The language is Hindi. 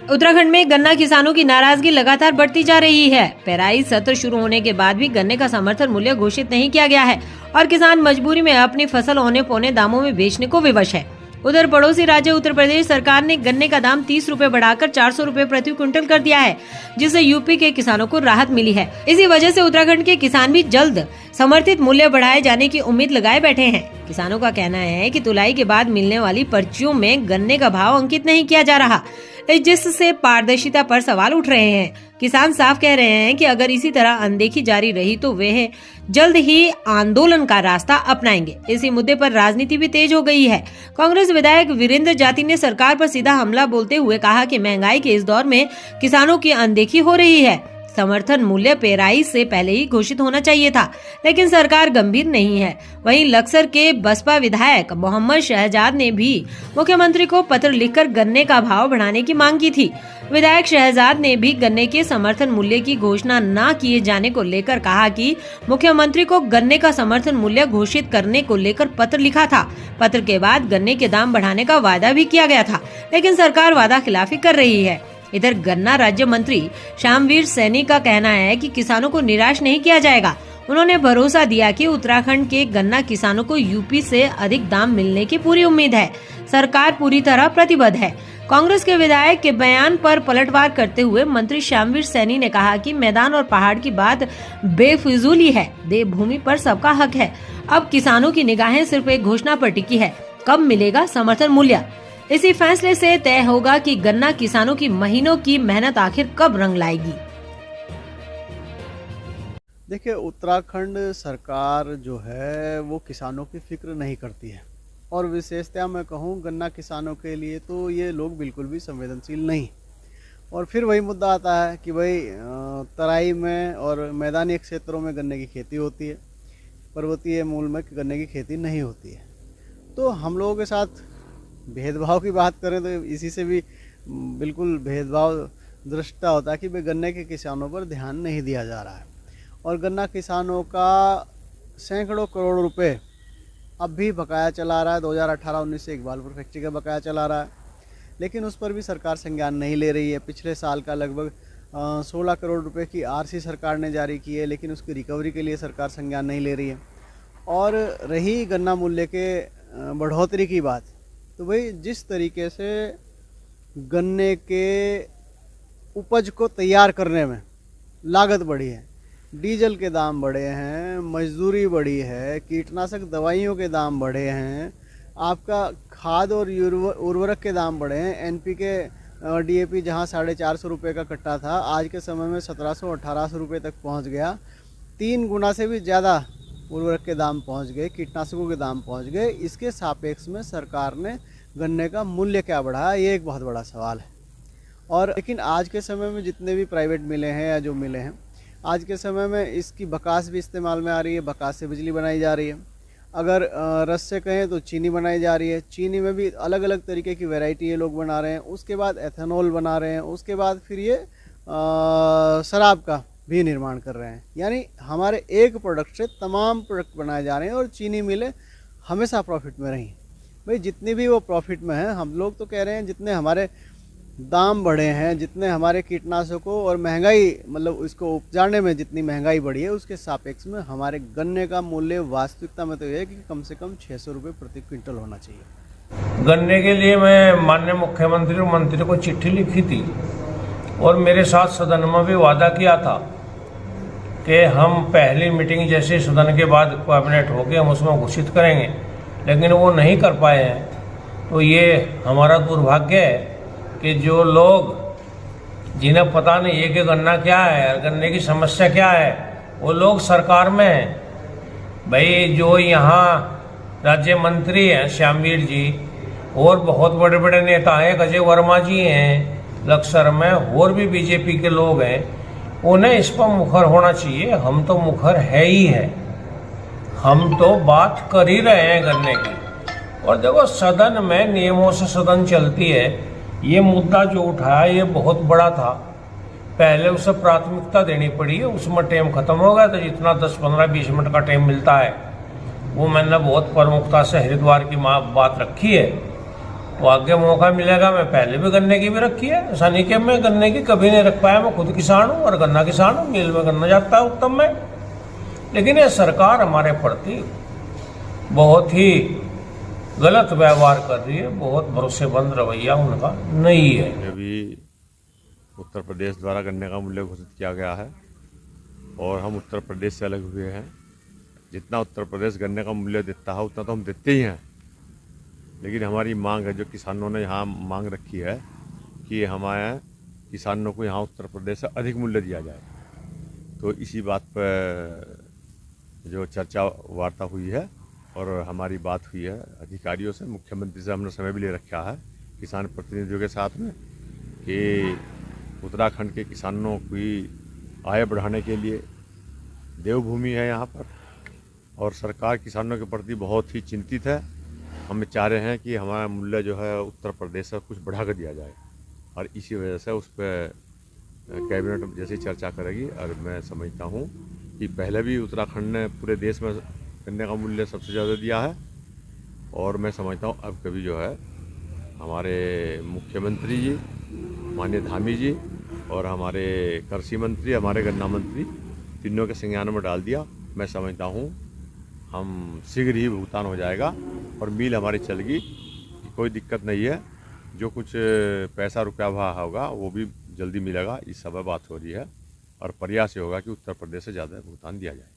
उत्तराखंड में गन्ना किसानों की नाराजगी लगातार बढ़ती जा रही है। पेराई सत्र शुरू होने के बाद भी गन्ने का समर्थन मूल्य घोषित नहीं किया गया है और किसान मजबूरी में अपनी फसल औने पौने दामों में बेचने को विवश है। उधर पड़ोसी राज्य उत्तर प्रदेश सरकार ने गन्ने का दाम 30 रुपए बढ़ाकर 400 रुपए प्रति क्विंटल कर दिया है, जिससे यूपी के किसानों को राहत मिली है। इसी वजह से उत्तराखंड के किसान भी जल्द समर्थित मूल्य बढ़ाए जाने की उम्मीद लगाए बैठे हैं। किसानों का कहना है कि तुलाई के बाद मिलने वाली पर्चियों में गन्ने का भाव अंकित नहीं किया जा रहा, जिससे पारदर्शिता पर सवाल उठ रहे हैं। किसान साफ कह रहे हैं कि अगर इसी तरह अनदेखी जारी रही तो वे जल्द ही आंदोलन का रास्ता अपनाएंगे। इसी मुद्दे पर राजनीति भी तेज हो गई है। कांग्रेस विधायक वीरेंद्र जाति ने सरकार पर सीधा हमला बोलते हुए कहा कि महंगाई के इस दौर में किसानों की अनदेखी हो रही है। समर्थन मूल्य पेराई से पहले ही घोषित होना चाहिए था, लेकिन सरकार गंभीर नहीं है। वहीं लक्सर के बसपा विधायक मोहम्मद शहजाद ने भी मुख्यमंत्री को पत्र लिखकर गन्ने का भाव बढ़ाने की मांग की थी। विधायक शहजाद ने भी गन्ने के समर्थन मूल्य की घोषणा न किए जाने को लेकर कहा कि मुख्यमंत्री को गन्ने का समर्थन मूल्य घोषित करने को लेकर पत्र लिखा था। पत्र के बाद गन्ने के दाम बढ़ाने का वादा भी किया गया था, लेकिन सरकार वादा खिलाफी कर रही है। इधर गन्ना राज्य मंत्री श्यामवीर सैनी का कहना है कि किसानों को निराश नहीं किया जाएगा। उन्होंने भरोसा दिया कि उत्तराखंड के गन्ना किसानों को यूपी से अधिक दाम मिलने की पूरी उम्मीद है। सरकार पूरी तरह प्रतिबद्ध है। कांग्रेस के विधायक के बयान पर पलटवार करते हुए मंत्री श्यामवीर सैनी ने कहा कि मैदान और पहाड़ की बात बेफिजूली है। देवभूमि पर सबका हक है। अब किसानों की निगाहें सिर्फ एक घोषणा पर टिकी है, कब मिलेगा समर्थन मूल्य। इसी फैसले से तय होगा कि गन्ना किसानों की महीनों की मेहनत आखिर कब रंग लाएगी। देखिए, उत्तराखंड सरकार जो है वो किसानों की फिक्र नहीं करती है, और विशेषतः मैं कहूँ गन्ना किसानों के लिए तो ये लोग बिल्कुल भी संवेदनशील नहीं। और फिर वही मुद्दा आता है कि भाई तराई में और मैदानी क्षेत्रों में गन्ने की खेती होती है, पर्वतीय मूल में गन्ने की खेती नहीं होती है। तो हम लोगों के साथ भेदभाव की बात करें तो इसी से भी बिल्कुल भेदभाव दृष्टा होता है कि भाई गन्ने के किसानों पर ध्यान नहीं दिया जा रहा है। और गन्ना किसानों का सैकड़ों करोड़ रुपए अब भी बकाया चला रहा है। 2018-19 से इकबालपुर फैक्ट्री का बकाया चला रहा है, लेकिन उस पर भी सरकार संज्ञान नहीं ले रही है। पिछले साल का लगभग 16 करोड़ रुपए की आरसी सरकार ने जारी की है, लेकिन उसकी रिकवरी के लिए सरकार संज्ञान नहीं ले रही है। और रही गन्ना मूल्य के बढ़ोतरी की बात, तो भाई जिस तरीके से गन्ने के उपज को तैयार करने में लागत बढ़ी है, डीजल के दाम बढ़े हैं, मजदूरी बढ़ी है, कीटनाशक दवाइयों के दाम बढ़े हैं, आपका खाद और उर्वरक के दाम बढ़े हैं। एनपीके डीएपी जहां 450 रुपये का कट्टा था, आज के समय में 1700-1800 रुपये तक पहुंच गया। 3 गुना से भी ज़्यादा उर्वरक के दाम पहुंच गए, कीटनाशकों के दाम पहुंच गए। इसके सापेक्ष में सरकार ने गन्ने का मूल्य क्या बढ़ाया, ये एक बहुत बड़ा सवाल है। और लेकिन आज के समय में जितने भी प्राइवेट मिले हैं या जो मिले हैं, आज के समय में इसकी बकास भी इस्तेमाल में आ रही है। बकास से बिजली बनाई जा रही है। अगर रस से कहें तो चीनी बनाई जा रही है। चीनी में भी अलग अलग तरीके की वैरायटी ये लोग बना रहे हैं। उसके बाद एथेनॉल बना रहे हैं। उसके बाद फिर ये शराब का भी निर्माण कर रहे हैं। यानी हमारे एक प्रोडक्ट से तमाम प्रोडक्ट बनाए जा रहे हैं। और चीनी मिलें हमेशा प्रॉफिट में रही। भाई जितनी भी वो प्रॉफिट में है, हम लोग तो कह रहे हैं जितने हमारे दाम बढ़े हैं, जितने हमारे कीटनाशकों और महंगाई मतलब इसको उपजाने में जितनी महंगाई बढ़ी है, उसके सापेक्ष में हमारे गन्ने का मूल्य वास्तविकता में तो यह है कि कम से कम 600 रुपये प्रति क्विंटल होना चाहिए। गन्ने के लिए मैं माननीय मुख्यमंत्री और मंत्री को चिट्ठी लिखी थी और मेरे साथ सदन में भी वादा किया था कि हम पहली मीटिंग जैसे सदन के बाद कैबिनेट होकर हम उसमें घोषित करेंगे, लेकिन वो नहीं कर पाए हैं। तो ये हमारा दुर्भाग्य है कि जो लोग जिन्हें पता नहीं है कि गन्ना क्या है, गन्ने की समस्या क्या है, वो लोग सरकार में हैं। भाई जो यहाँ राज्य मंत्री हैं श्यामवीर जी, और बहुत बड़े बड़े नेता हैं, अजय वर्मा जी हैं लक्सर में, और भी बीजेपी के लोग हैं, उन्हें इस पर मुखर होना चाहिए। हम तो मुखर है ही है, हम तो बात कर ही रहे हैं गन्ने की। और देखो सदन में नियमों से सदन चलती है। ये मुद्दा जो उठाया ये बहुत बड़ा था, पहले उसे प्राथमिकता देनी पड़ी है। उसमें टाइम खत्म हो गया, तो जितना 10, 15, 20 मिनट का टाइम मिलता है वो मैंने बहुत प्रमुखता से हरिद्वार की बात रखी है। वो आगे मौका मिलेगा। मैं पहले भी गन्ने की भी रखी है, ऐसा नहीं कि मैं गन्ने की कभी नहीं रख पाया। मैं खुद किसान हूँ और गन्ना किसान हूँ, मिल में गन्ना जाता है उत्तम में। लेकिन ये सरकार हमारे प्रति बहुत ही गलत व्यवहार कर रही है, बहुत भरोसेमंद रवैया उनका नहीं है। अभी उत्तर प्रदेश द्वारा गन्ने का मूल्य घोषित किया गया है और हम उत्तर प्रदेश से अलग हुए हैं। जितना उत्तर प्रदेश गन्ने का मूल्य देता है उतना तो हम देते ही हैं, लेकिन हमारी मांग है, जो किसानों ने यहाँ मांग रखी है कि हमारे किसानों को यहाँ उत्तर प्रदेश से अधिक मूल्य दिया जाए। तो इसी बात पर जो चर्चा वार्ता हुई है और हमारी बात हुई है अधिकारियों से, मुख्यमंत्री से हमने समय भी ले रखा है किसान प्रतिनिधियों के साथ में कि उत्तराखंड के किसानों की आय बढ़ाने के लिए देवभूमि है यहाँ पर और सरकार किसानों के प्रति बहुत ही चिंतित है। हम चाह रहे हैं कि हमारा मूल्य जो है उत्तर प्रदेश से कुछ बढ़ा कर दिया जाए और इसी वजह से उस पर कैबिनेट जैसी चर्चा करेगी। और मैं समझता हूँ कि पहले भी उत्तराखंड ने पूरे देश में गन्ने का मूल्य सबसे ज़्यादा दिया है और मैं समझता हूँ अब कभी जो है हमारे मुख्यमंत्री जी माननीय धामी जी और हमारे कृषि मंत्री, हमारे गन्ना मंत्री, तीनों के संज्ञान में डाल दिया। मैं समझता हूँ हम शीघ्र ही भुगतान हो जाएगा और मिल हमारी चलेगी, कोई दिक्कत नहीं है। जो कुछ पैसा रुपया हुआ होगा वो भी जल्दी मिलेगा, इस सब बात हो रही है और प्रयास ये होगा कि उत्तर प्रदेश से ज़्यादा भुगतान दिया जाए।